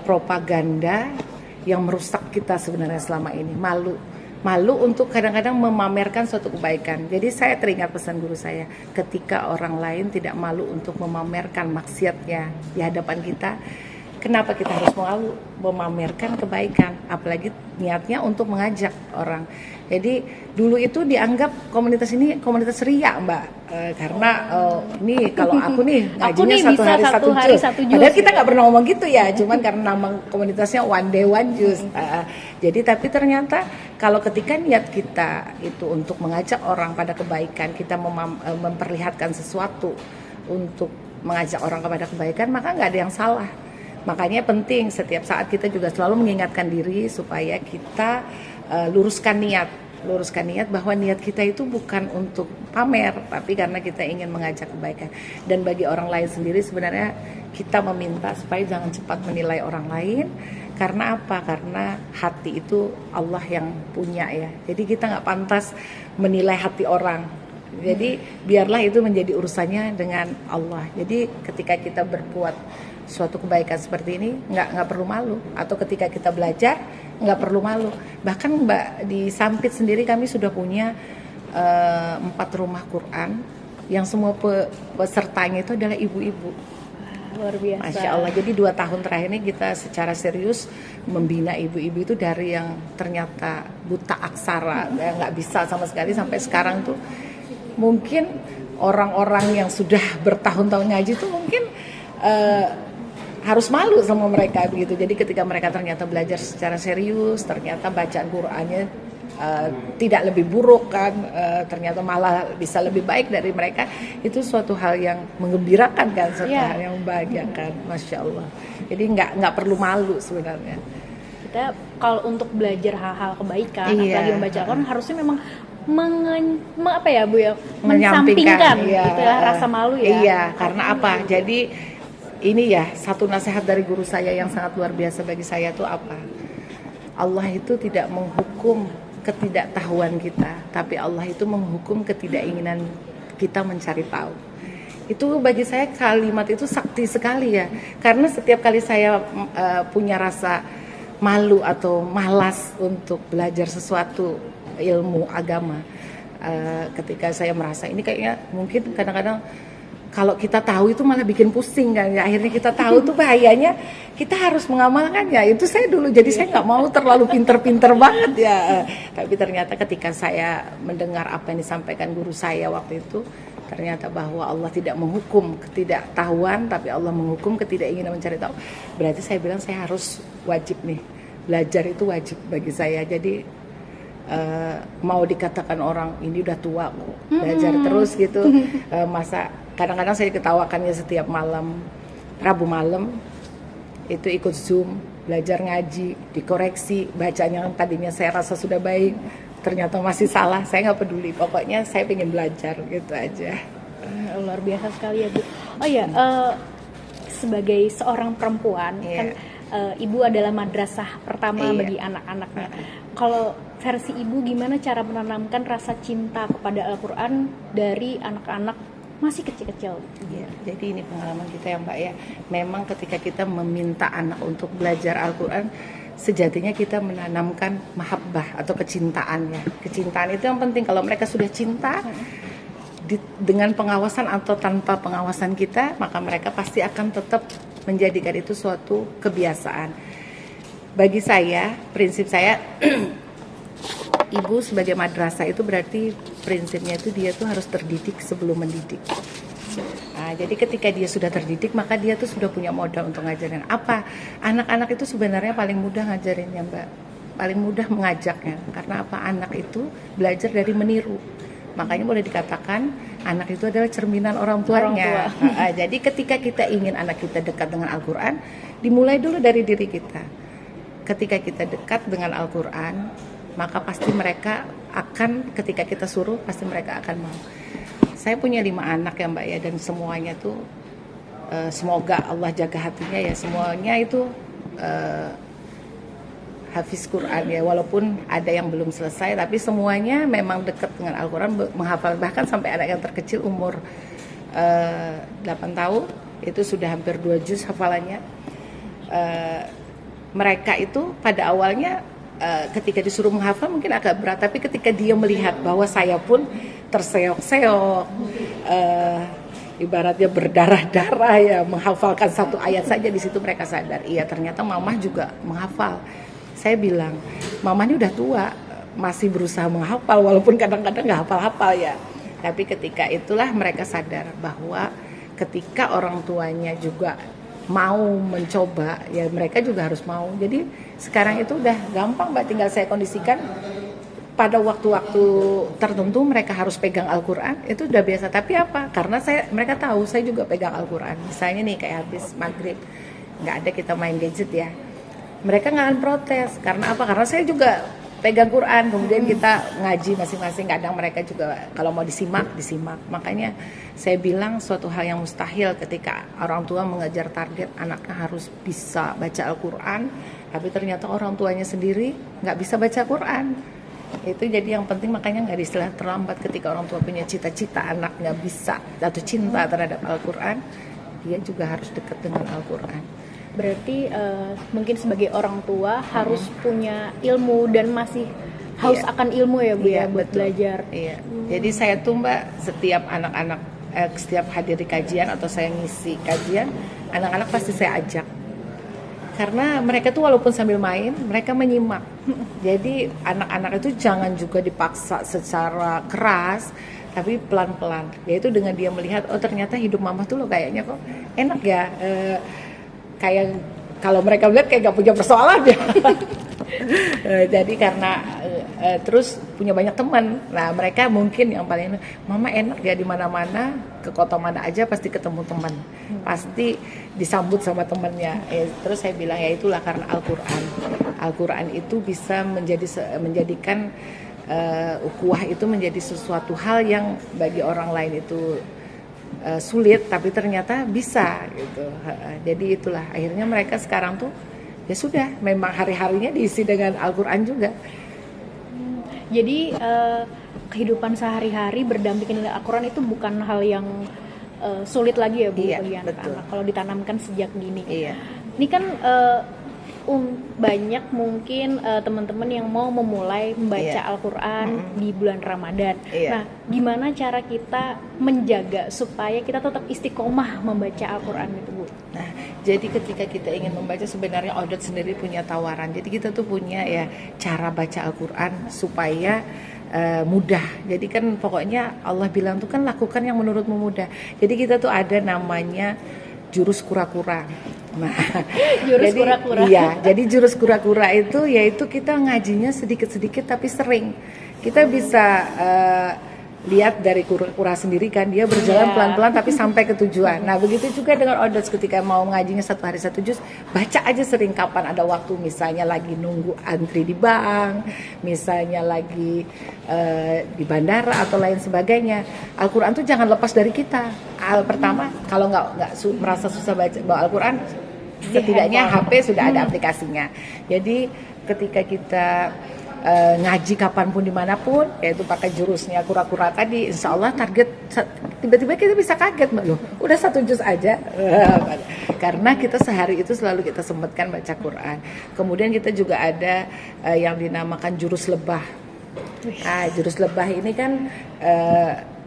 Speaker 2: propaganda yang merusak kita sebenarnya selama ini. Malu untuk kadang-kadang memamerkan suatu kebaikan. Jadi saya teringat pesan guru saya, ketika orang lain tidak malu untuk memamerkan maksiatnya di hadapan kita, kenapa kita harus malu memamerkan kebaikan, apalagi niatnya untuk mengajak orang. Jadi dulu itu dianggap komunitas ini komunitas ria Mbak, karena ini kalau aku nih ngajinya satu hari satu juz. Padahal kita nggak pernah ngomong gitu ya, cuman karena nama komunitasnya One Day One Juice. Jadi tapi ternyata kalau ketika niat kita itu untuk mengajak orang pada kebaikan, kita memperlihatkan sesuatu untuk mengajak orang kepada kebaikan, maka nggak ada yang salah. Makanya penting setiap saat kita juga selalu mengingatkan diri supaya kita luruskan niat bahwa niat kita itu bukan untuk pamer, tapi karena kita ingin mengajak kebaikan. Dan bagi orang lain sendiri sebenarnya kita meminta supaya jangan cepat menilai orang lain. Karena apa? Karena hati itu Allah yang punya ya. Jadi kita nggak pantas menilai hati orang. Jadi biarlah itu menjadi urusannya dengan Allah. Jadi ketika kita berbuat suatu kebaikan seperti ini nggak perlu malu, atau ketika kita belajar nggak perlu malu. Bahkan Mbak di Sampit sendiri kami sudah punya 4 rumah Quran yang semua pesertanya itu adalah ibu-ibu.
Speaker 1: Luar biasa.
Speaker 2: Masya Allah. Jadi 2 tahun terakhir ini kita secara serius membina ibu-ibu itu dari yang ternyata buta aksara, nggak bisa sama sekali, sampai sekarang tuh mungkin orang-orang yang sudah bertahun-tahun ngaji tuh mungkin harus malu sama mereka begitu. Jadi ketika mereka ternyata belajar secara serius, ternyata bacaan Qur'annya tidak lebih buruk kan, ternyata malah bisa lebih baik dari mereka, itu suatu hal yang menggembirakan kan, suatu hal yang membahagiakan, Masya Allah. Jadi nggak perlu malu sebenarnya.
Speaker 1: Kita kalau untuk belajar hal-hal kebaikan, apalagi membaca Al-Quran, harusnya memang menyampingkan gitu ya, rasa malu ya.
Speaker 2: Iya, karena apa? Jadi ini ya satu nasihat dari guru saya yang sangat luar biasa bagi saya tuh apa? Allah itu tidak menghukum ketidaktahuan kita, tapi Allah itu menghukum ketidakinginan kita mencari tahu. Itu bagi saya kalimat itu sakti sekali ya, karena setiap kali saya punya rasa malu atau malas untuk belajar sesuatu ilmu agama, ketika saya merasa ini kayaknya mungkin kadang-kadang kalau kita tahu itu malah bikin pusing kan ya, akhirnya kita tahu tuh bahayanya kita harus mengamalkannya. Itu saya dulu, jadi saya nggak mau terlalu pinter-pinter banget ya, tapi ternyata ketika saya mendengar apa yang disampaikan guru saya waktu itu, ternyata bahwa Allah tidak menghukum ketidaktahuan, tapi Allah menghukum ketidakinginan mencari tahu. Berarti saya bilang saya harus wajib nih, belajar itu wajib bagi saya. Jadi mau dikatakan orang ini udah tua belajar terus gitu, masa kadang-kadang saya ketawakannya setiap malam Rabu malam itu ikut Zoom belajar ngaji, dikoreksi bacanya yang tadinya saya rasa sudah baik ternyata masih salah. Saya nggak peduli, pokoknya saya pengen belajar gitu aja.
Speaker 1: Luar biasa sekali ya Bu. Oh ya, sebagai seorang perempuan kan Ibu adalah madrasah pertama bagi anak-anaknya. Kalau versi Ibu gimana cara menanamkan rasa cinta kepada Al-Quran dari anak-anak masih kecil-kecil?
Speaker 2: Ya, jadi ini pengalaman kita ya Mbak ya. Memang ketika kita meminta anak untuk belajar Al-Quran, sejatinya kita menanamkan mahabbah atau kecintaan ya. Kecintaan itu yang penting. Kalau mereka sudah cinta, dengan pengawasan atau tanpa pengawasan kita, maka mereka pasti akan tetap menjadikan itu suatu kebiasaan. Bagi saya, prinsip saya, ibu sebagai madrasah itu berarti prinsipnya itu dia tuh harus terdidik sebelum mendidik. Nah, jadi ketika dia sudah terdidik, maka dia tuh sudah punya modal untuk ngajarin. Apa? Anak-anak itu sebenarnya paling mudah ngajarinnya Mbak, paling mudah mengajaknya. Karena apa? Anak itu belajar dari meniru. Makanya boleh dikatakan anak itu adalah cerminan orang tuanya. Jadi ketika kita ingin anak kita dekat dengan Al-Quran, dimulai dulu dari diri kita. Ketika kita dekat dengan Al-Quran, maka pasti mereka akan, ketika kita suruh, pasti mereka akan mau. Saya punya 5 anak ya Mbak ya, dan semuanya tuh semoga Allah jaga hatinya ya, semuanya itu hafiz Quran ya, walaupun ada yang belum selesai, tapi semuanya memang dekat dengan Al-Quran, menghafal. Bahkan sampai anak yang terkecil umur 8 tahun itu sudah hampir 2 juz hafalannya. Mereka itu pada awalnya ketika disuruh menghafal mungkin agak berat, tapi ketika dia melihat bahwa saya pun terseok-seok, ibaratnya berdarah-darah ya, menghafalkan 1 ayat saja, di situ mereka sadar, iya ternyata mamah juga menghafal. Saya bilang, mama ini udah tua, masih berusaha menghafal, walaupun kadang-kadang nggak hafal-hafal ya. Tapi ketika itulah mereka sadar bahwa ketika orang tuanya juga mau mencoba, ya mereka juga harus mau. Jadi sekarang itu udah gampang Mbak, tinggal saya kondisikan pada waktu-waktu tertentu mereka harus pegang Al-Quran, itu udah biasa. Tapi apa? Karena mereka tahu saya juga pegang Al-Quran. Misalnya nih kayak habis maghrib, nggak ada kita main gadget ya. Mereka nggak akan protes. Karena apa? Karena saya juga pegang Quran, kemudian kita ngaji masing-masing. Kadang mereka juga kalau mau disimak. Makanya saya bilang suatu hal yang mustahil ketika orang tua mengejar target anaknya harus bisa baca Al-Quran, tapi ternyata orang tuanya sendiri nggak bisa baca Quran. Itu jadi yang penting, makanya nggak istilah terlambat ketika orang tua punya cita-cita anaknya bisa atau cinta terhadap Al-Quran, dia juga harus dekat dengan Al-Quran.
Speaker 1: Berarti mungkin sebagai orang tua harus punya ilmu dan masih haus akan ilmu ya Bu ya, buat betul. Belajar.
Speaker 2: Iya. Jadi saya tuh Mbak, setiap anak-anak setiap hadir di kajian atau saya ngisi kajian, anak-anak pasti saya ajak. Karena mereka tuh walaupun sambil main, mereka menyimak. Jadi anak-anak itu jangan juga dipaksa secara keras, tapi pelan-pelan. Yaitu dengan dia melihat, oh ternyata hidup mama tuh loh kayaknya kok enak ya. Kayak kalau mereka lihat kayak gak punya persoalan ya. Jadi karena terus punya banyak teman. Nah mereka mungkin yang paling, mama enak ya di mana-mana, ke kota mana aja pasti ketemu teman, pasti disambut sama temannya. Terus saya bilang ya itulah karena Al-Quran. Al-Quran itu bisa menjadikan ukhuwah itu menjadi sesuatu hal yang bagi orang lain itu sulit, tapi ternyata bisa gitu. Jadi itulah akhirnya mereka sekarang tuh ya sudah, memang hari-harinya diisi dengan Al-Quran juga.
Speaker 1: Jadi kehidupan sehari-hari berdampingan dengan Al-Quran itu bukan hal yang sulit lagi ya Bu
Speaker 2: Iya,
Speaker 1: bagi
Speaker 2: betul.
Speaker 1: anak-anak kalau ditanamkan sejak dini.
Speaker 2: Iya.
Speaker 1: Ini kan banyak mungkin teman-teman yang mau memulai membaca
Speaker 2: Iya.
Speaker 1: Al-Quran di bulan Ramadan.
Speaker 2: Iya.
Speaker 1: Nah, gimana cara kita menjaga supaya kita tetap istiqomah membaca Al-Quran itu Bu?
Speaker 2: Nah, jadi ketika kita ingin membaca sebenarnya Odot sendiri punya tawaran. Jadi kita tuh punya ya cara baca Al-Quran supaya mudah. Jadi kan pokoknya Allah bilang tuh kan lakukan yang menurutmu mudah. Jadi kita tuh ada namanya jurus kura-kura. Nah,
Speaker 1: Jurus
Speaker 2: jadi,
Speaker 1: kura-kura.
Speaker 2: Iya, jadi jurus kura-kura itu yaitu kita ngajinya sedikit-sedikit tapi sering. Kita bisa lihat dari kura-kura sendiri kan dia berjalan pelan-pelan tapi sampai ke tujuan. Nah begitu juga dengan Odots ketika mau ngajinya satu hari satu juz, baca aja sering kapan ada waktu, misalnya lagi nunggu antri di bank, misalnya lagi di bandara atau lain sebagainya. Al-Quran tuh jangan lepas dari kita. Pertama kalau nggak merasa susah bawa Al-Quran, setidaknya HP sudah ada aplikasinya. Jadi ketika kita ngaji kapanpun dimanapun, yaitu pakai jurusnya kura-kura tadi, insya Allah target tiba-tiba kita bisa kaget Mbak, loh udah satu juz aja. Karena kita sehari itu selalu kita sempatkan baca Quran. Kemudian kita juga ada yang dinamakan jurus lebah. Nah, jurus lebah ini kan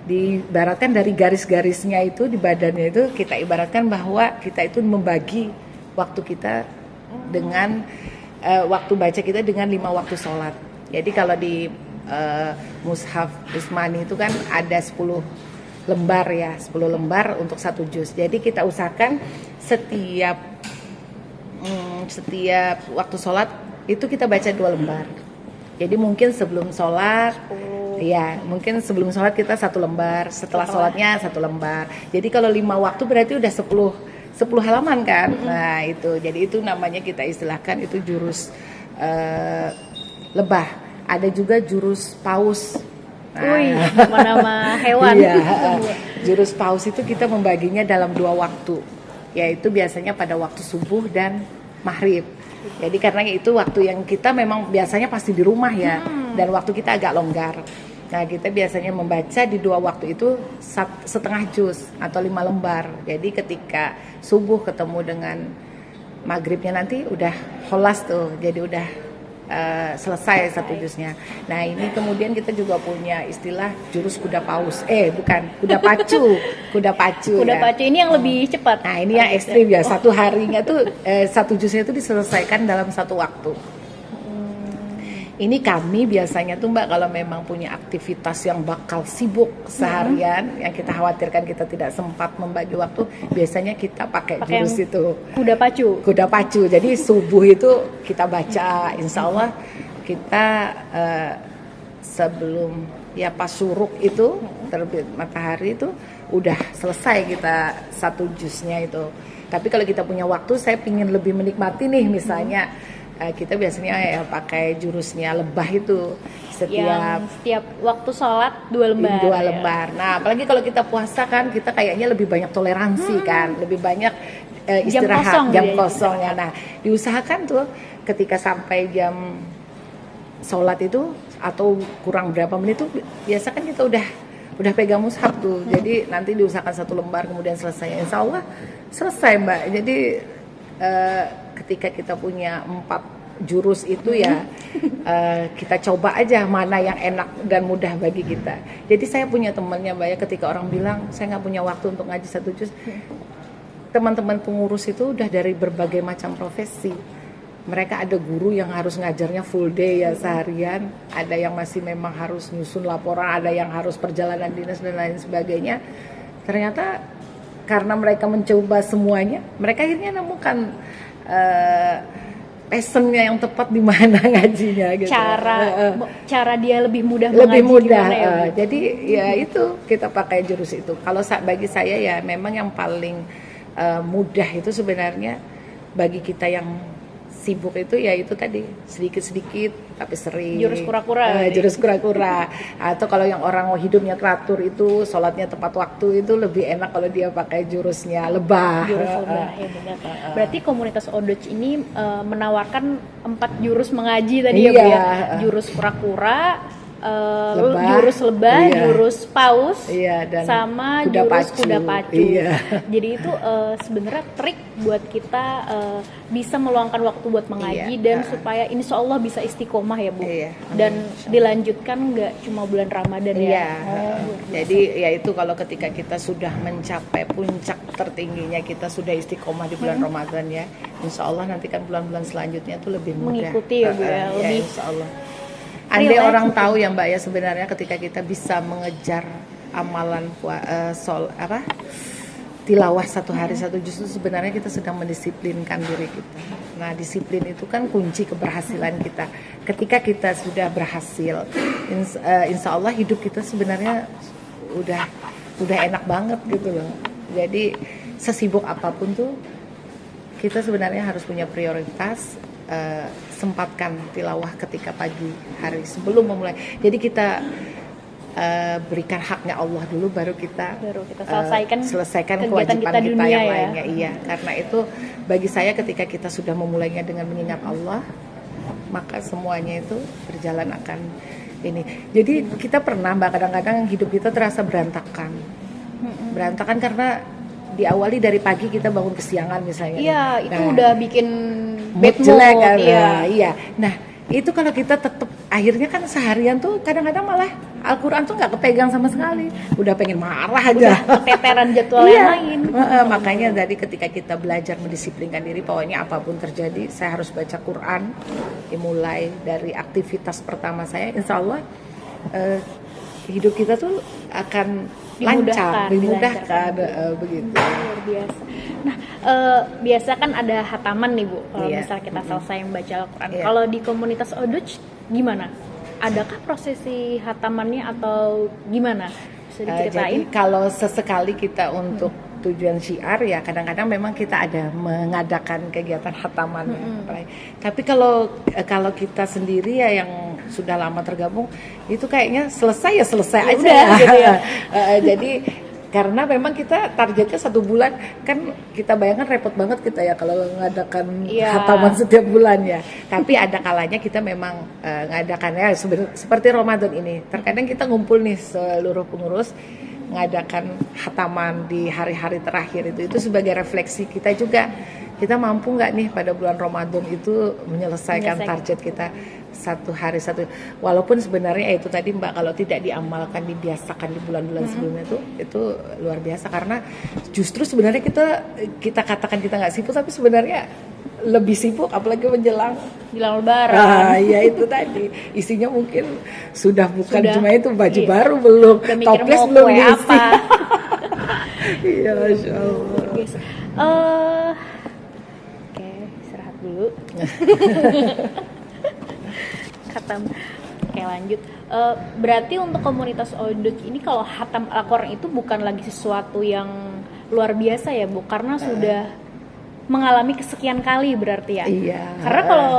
Speaker 2: diibaratkan dari garis-garisnya itu di badannya itu kita ibaratkan bahwa kita itu membagi waktu kita dengan waktu baca kita dengan 5 waktu sholat. Jadi kalau di Mushaf Usmani itu kan ada 10 lembar ya, 10 lembar untuk satu juz. Jadi kita usahakan setiap waktu sholat itu kita baca 2 lembar. Jadi mungkin sebelum sholat, ya mungkin sebelum sholat kita 1 lembar, setelah sholatnya 1 lembar. Jadi kalau 5 waktu berarti udah 10 halaman kan. Nah itu, jadi itu namanya kita istilahkan itu jurus lebah. Ada juga jurus paus.
Speaker 1: Wih, nama hewan.
Speaker 2: Iya, jurus paus itu kita membaginya dalam 2 waktu, yaitu biasanya pada waktu subuh dan maghrib. Jadi karena itu waktu yang kita memang biasanya pasti di rumah ya, dan waktu kita agak longgar. Nah kita biasanya membaca di 2 waktu itu setengah juz atau 5 lembar. Jadi ketika subuh ketemu dengan maghribnya nanti udah kholas tuh, jadi udah selesai satu juznya. Nah ini kemudian kita juga punya istilah jurus kuda paus. Bukan, kuda pacu. Kuda pacu.
Speaker 1: Kuda
Speaker 2: ya.
Speaker 1: pacu ini yang lebih cepat.
Speaker 2: Nah ini yang ekstrim ya. Satu harinya tuh satu juznya itu diselesaikan dalam 1 waktu. Ini kami biasanya tuh Mbak kalau memang punya aktivitas yang bakal sibuk seharian, yang kita khawatirkan kita tidak sempat membagi waktu, biasanya kita pakai jurus itu.
Speaker 1: Kuda pacu.
Speaker 2: Kuda pacu. Jadi subuh itu kita baca, insya Allah kita sebelum ya pas syuruk itu terbit matahari itu udah selesai kita satu juznya itu. Tapi kalau kita punya waktu, saya pingin lebih menikmati nih misalnya. Kita biasanya ya pakai jurusnya lebah itu
Speaker 1: setiap waktu sholat 2 lembar.
Speaker 2: 2 lembar. Nah, apalagi kalau kita puasa kan kita kayaknya lebih banyak toleransi kan, lebih banyak istirahat, jam kosong ya. Nah, diusahakan tuh ketika sampai jam sholat itu atau kurang berapa menit tuh biasa kan kita udah pegang mushaf tuh. Jadi nanti diusahakan 1 lembar kemudian selesai. Insya Allah selesai Mbak. Jadi ketika kita punya 4 jurus itu ya kita coba aja mana yang enak dan mudah bagi kita. Jadi saya punya temannya Mbak ya, ketika orang bilang saya nggak punya waktu untuk ngaji 1 juz, teman-teman pengurus itu udah dari berbagai macam profesi. Mereka ada guru yang harus ngajarnya full day ya seharian, ada yang masih memang harus nyusun laporan, ada yang harus perjalanan dinas dan lain sebagainya. Ternyata karena mereka mencoba semuanya, mereka akhirnya nemukan passionnya yang tepat di mana ngajinya gitu.
Speaker 1: Cara dia lebih mudah
Speaker 2: lebih
Speaker 1: mengaji
Speaker 2: mudah.
Speaker 1: ya,
Speaker 2: Jadi ya itu kita pakai jurus itu. Kalau bagi saya ya memang yang paling mudah itu sebenarnya bagi kita yang sibuk itu ya itu tadi sedikit-sedikit tapi sering.
Speaker 1: Jurus kura-kura.
Speaker 2: Jurus kura-kura. Atau kalau yang orang hidupnya teratur itu sholatnya tepat waktu itu lebih enak kalau dia pakai jurusnya lebah.
Speaker 1: Jurus lebah ya benar. Berarti komunitas Odoch ini menawarkan 4 jurus mengaji tadi ya Bu ya. Jurus kura-kura, jurus lebah,
Speaker 2: iya.
Speaker 1: jurus paus,
Speaker 2: Iya, dan
Speaker 1: sama
Speaker 2: kuda
Speaker 1: jurus
Speaker 2: pacu.
Speaker 1: kuda pacu.
Speaker 2: Iya.
Speaker 1: Jadi itu sebenarnya trik buat kita bisa meluangkan waktu buat mengaji
Speaker 2: Iya.
Speaker 1: dan supaya insya Allah bisa istiqomah ya Bu.
Speaker 2: Iya.
Speaker 1: Dan dilanjutkan nggak cuma bulan Ramadan ya.
Speaker 2: Iya.
Speaker 1: Oh,
Speaker 2: Jadi ya itu kalau ketika kita sudah mencapai puncak tertingginya, kita sudah istiqomah di bulan Ramadan ya, insya Allah nanti kan bulan-bulan selanjutnya itu lebih mudah.
Speaker 1: Mengikuti ya Bu ya, lebih
Speaker 2: insya Allah. Andai
Speaker 1: relax
Speaker 2: orang
Speaker 1: gitu.
Speaker 2: tahu ya Mbak ya, sebenarnya ketika kita bisa mengejar amalan tilawah satu hari satu juz, itu sebenarnya kita sedang mendisiplinkan diri kita. Nah, disiplin itu kan kunci keberhasilan kita. Ketika kita sudah berhasil, insya Allah hidup kita sebenarnya udah enak banget gitu loh. Jadi sesibuk apapun tuh kita sebenarnya harus punya prioritas. Sempatkan tilawah ketika pagi hari sebelum memulai. Jadi kita berikan haknya Allah dulu, baru kita selesaikan kewajiban kita
Speaker 1: dunia
Speaker 2: yang
Speaker 1: ya.
Speaker 2: lainnya. Iya, karena itu bagi saya ketika kita sudah memulainya dengan mengingat Allah, maka semuanya itu berjalan akan ini. Jadi kita pernah Mbak, kadang-kadang hidup kita terasa berantakan karena diawali dari pagi kita bangun kesiangan misalnya.
Speaker 1: Iya, itu
Speaker 2: Nah,
Speaker 1: udah bikin
Speaker 2: mood
Speaker 1: bad
Speaker 2: jelek kan.
Speaker 1: Iya.
Speaker 2: Nah, iya. Nah, itu kalau kita tetap akhirnya kan seharian tuh kadang-kadang malah Al-Quran tuh nggak kepegang sama sekali. Udah pengen marah aja.
Speaker 1: Keteteran jadwal yang lain.
Speaker 2: Makanya dari ketika kita belajar mendisiplinkan diri, pokoknya apapun terjadi saya harus baca Quran. Dimulai dari aktivitas pertama saya, insya Allah hidup kita tuh akan lancar, dimudahkan begitu.
Speaker 1: Luar biasa. Nah, biasa kan ada hataman nih Bu, kalau
Speaker 2: Iya.
Speaker 1: misalnya kita selesai membaca Al-Quran.
Speaker 2: Iya.
Speaker 1: Kalau di komunitas Oduj gimana? Adakah prosesi hatamannya atau gimana? Bisa
Speaker 2: Jadi
Speaker 1: diceritain?
Speaker 2: kalau sesekali kita untuk tujuan syiar ya kadang-kadang memang kita ada mengadakan kegiatan hataman. Tapi kalau kita sendiri ya yang sudah lama tergabung itu kayaknya selesai aja.
Speaker 1: Udah, gitu ya.
Speaker 2: Jadi karena memang kita targetnya 1 bulan, kan kita bayangkan repot banget kita ya kalau mengadakan
Speaker 1: Iya.
Speaker 2: hataman setiap bulan ya. Tapi ada kalanya kita memang ngadakannya seperti Ramadan ini. Terkadang kita ngumpul nih seluruh pengurus ngadakan hataman di hari-hari terakhir itu sebagai refleksi kita juga. Kita mampu nggak nih pada bulan Ramadan itu menyelesaikan target kita 1 hari 1. Walaupun sebenarnya itu tadi Mbak, kalau tidak diamalkan, dibiasakan di bulan-bulan sebelumnya itu luar biasa, karena justru sebenarnya kita katakan kita nggak sibuk, tapi sebenarnya lebih sibuk apalagi menjelang
Speaker 1: Lebaran.
Speaker 2: ya itu tadi isinya mungkin bukan cuma itu, baju
Speaker 1: iya.
Speaker 2: baru belum,
Speaker 1: Udah mikir
Speaker 2: toples
Speaker 1: mau
Speaker 2: belum
Speaker 1: kue
Speaker 2: diisi.
Speaker 1: apa.
Speaker 2: Iya, Masya Allah.
Speaker 1: Yes. Oke, istirahat dulu. Oke, lanjut. Berarti untuk komunitas Oduj ini kalau hatam Al-Quran itu bukan lagi sesuatu yang luar biasa ya Bu, karena sudah mengalami kesekian kali berarti ya.
Speaker 2: Iya.
Speaker 1: Karena kalau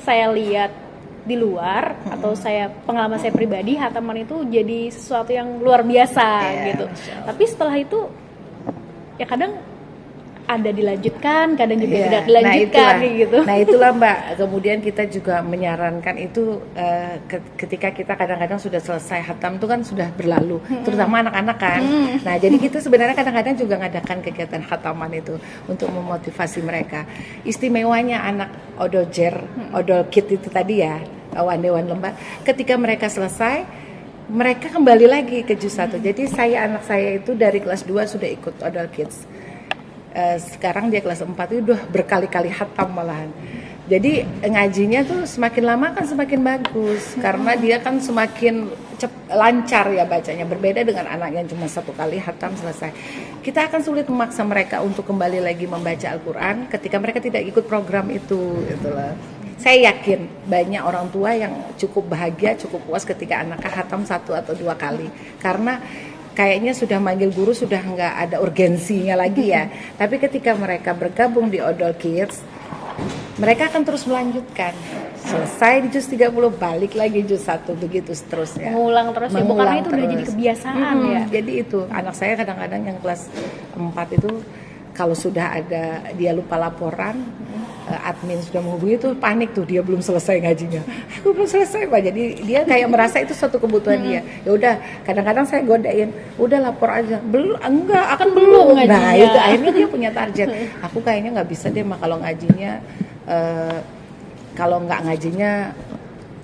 Speaker 1: saya lihat di luar atau pengalaman saya pribadi, hataman itu jadi sesuatu yang luar biasa gitu. Tapi setelah itu ya kadang ada dilanjutkan, kadang juga tidak dilanjutkan gitu.
Speaker 2: Nah itulah Mbak, kemudian kita juga menyarankan itu ketika kita kadang-kadang sudah selesai hatam itu kan sudah berlalu, terutama anak-anak kan. Nah jadi kita sebenarnya kadang-kadang juga ngadakan kegiatan hataman itu untuk memotivasi mereka. Istimewanya anak odol kid itu tadi ya, Wandewan Lembah, ketika mereka selesai mereka kembali lagi ke juz 1. Jadi anak saya itu dari kelas 2 sudah ikut odol kids. Sekarang dia kelas 4 itu udah berkali-kali hatam malahan. Jadi ngajinya tuh semakin lama kan semakin bagus, karena dia kan semakin lancar ya bacanya, berbeda dengan anak yang cuma 1 kali hatam selesai. Kita akan sulit memaksa mereka untuk kembali lagi membaca Al-Quran ketika mereka tidak ikut program itu gitu loh. Saya yakin banyak orang tua yang cukup bahagia, cukup puas ketika anaknya hatam 1 atau 2 kali, karena kayaknya sudah manggil guru, sudah nggak ada urgensinya lagi ya. Tapi ketika mereka bergabung di Odol Kids, mereka akan terus melanjutkan. Selesai di juz 30, balik lagi juz 1, begitu seterusnya.
Speaker 1: Mengulang terus ya, karena itu udah jadi kebiasaan ya.
Speaker 2: Jadi itu, anak saya kadang-kadang yang kelas 4 itu kalau sudah ada dia lupa laporan, admin sudah menghubungi tuh panik tuh, dia belum selesai ngajinya. Aku belum selesai Pak. Jadi dia kayak merasa itu suatu kebutuhan dia. Ya udah, kadang-kadang saya godain, udah lapor aja. Belum, enggak, akan belum. Nah, itu akhirnya dia punya target. Aku kayaknya nggak bisa deh Mak kalau ngajinya kalau nggak ngajinya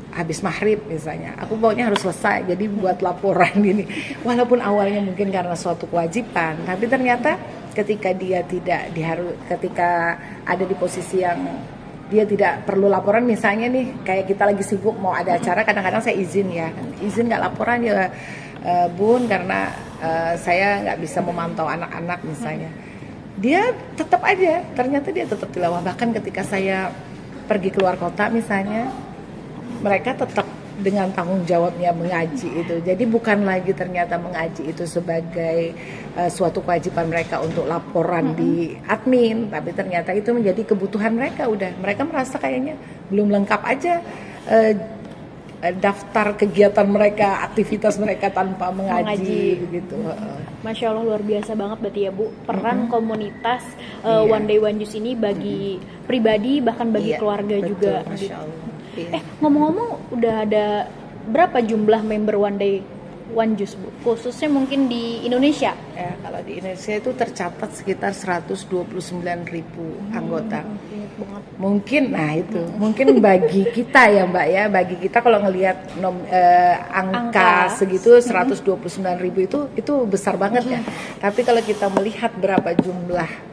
Speaker 2: habis maghrib misalnya, aku pokoknya harus selesai, jadi buat laporan gini. Walaupun awalnya mungkin karena suatu kewajiban, tapi ternyata ketika dia tidak ketika ada di posisi yang dia tidak perlu laporan, misalnya nih kayak kita lagi sibuk mau ada acara, kadang-kadang saya izin nggak laporan ya Bun, karena saya nggak bisa memantau anak-anak misalnya. Dia tetap aja, ternyata dia tetap tilawah. Bahkan ketika saya pergi keluar kota misalnya, mereka tetap dengan tanggung jawabnya mengaji itu. Jadi bukan lagi ternyata mengaji itu sebagai suatu kewajiban mereka untuk laporan di admin, tapi ternyata itu menjadi kebutuhan mereka. Udah, mereka merasa kayaknya belum lengkap aja daftar kegiatan mereka, aktivitas mereka tanpa mengaji begitu.
Speaker 1: Masya Allah, luar biasa banget berarti ya Bu, peran komunitas One Day One Juice ini bagi pribadi bahkan bagi keluarga betul, juga.
Speaker 2: Masya Allah.
Speaker 1: Ngomong-ngomong, udah ada berapa jumlah member One Day One Juice Bu? Khususnya mungkin di Indonesia?
Speaker 2: Ya, kalau di Indonesia itu tercatat sekitar 129.000 anggota. Mungkin, mungkin bagi kita ya Mbak ya, bagi kita kalau ngelihat angka segitu 129.000 itu besar banget ya. Tapi kalau kita melihat berapa jumlah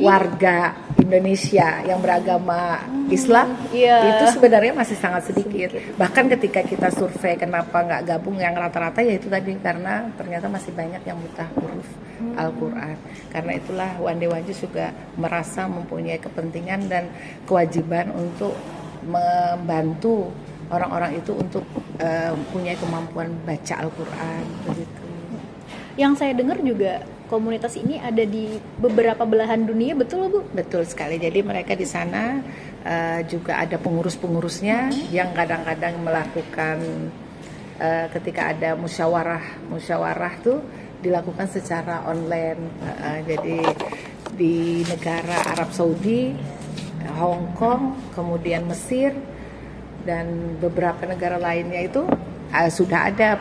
Speaker 2: warga Indonesia yang beragama Islam itu sebenarnya masih sangat sedikit. Bahkan ketika kita survei kenapa nggak gabung yang rata-rata, ya itu tadi karena ternyata masih banyak yang buta huruf Al-Quran. Karena itulah One Day One Juice juga merasa mempunyai kepentingan dan kewajiban untuk membantu orang-orang itu untuk punya kemampuan baca Al-Quran begitu.
Speaker 1: Yang saya dengar juga komunitas ini ada di beberapa belahan dunia, betul Bu? Betul
Speaker 2: sekali. Jadi mereka di sana juga ada pengurus-pengurusnya yang kadang-kadang melakukan ketika ada musyawarah tuh dilakukan secara online. Jadi di negara Arab Saudi, Hong Kong, kemudian Mesir dan beberapa negara lainnya itu sudah ada